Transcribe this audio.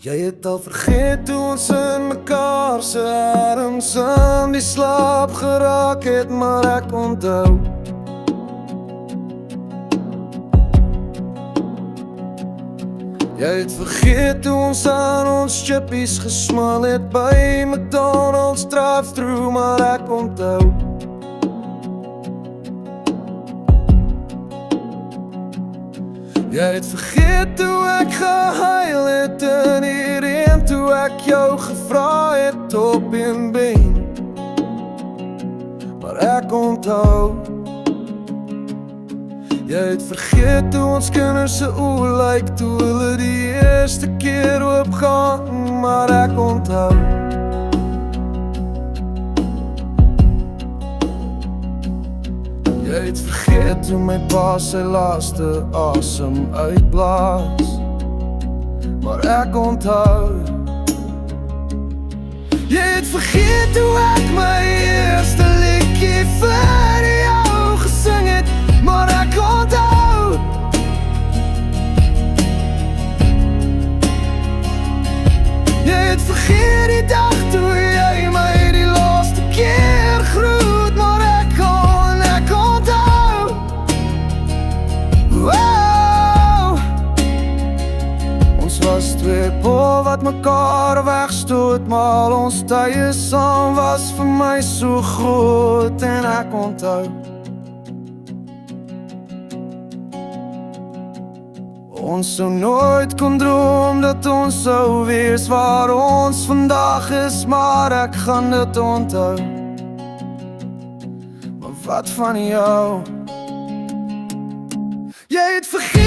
Jy het al vergeet hoe ons in mekaar se arms in die slaap geraak het, maar ek onthou. Jy het vergeet hoe ons aan ons chippies gesmaal het by McDonald's drive-thru, maar ek onthou. Jy het vergeet hoe ek gehuil het in die reën toe ek jou gevra het op een been, maar ek onthou. Jy het vergeet hoe ons kinders se oë lyk toe hulle die eerste keer oopgaan, maar ek onthou. Jy het vergeet hoe my pa sy laaste asem uitblaas, maar ek onthou. Jy het vergeet hoe ek my eerste liedjie vir jou gesing het, maar ek onthou. Jy het vergeet die dag toe jy my die laaste keer groet, maar ek onthou. Wow. Ons was twee poe wat mekaar wegstoot, maar ons tye saam was vir my so groot en ek onthou. Ons sou nooit kon droom dat ons sou wees waar ons vandag is, maar ek gaan dit onthou. Maar wat van jou? Jy het vergeet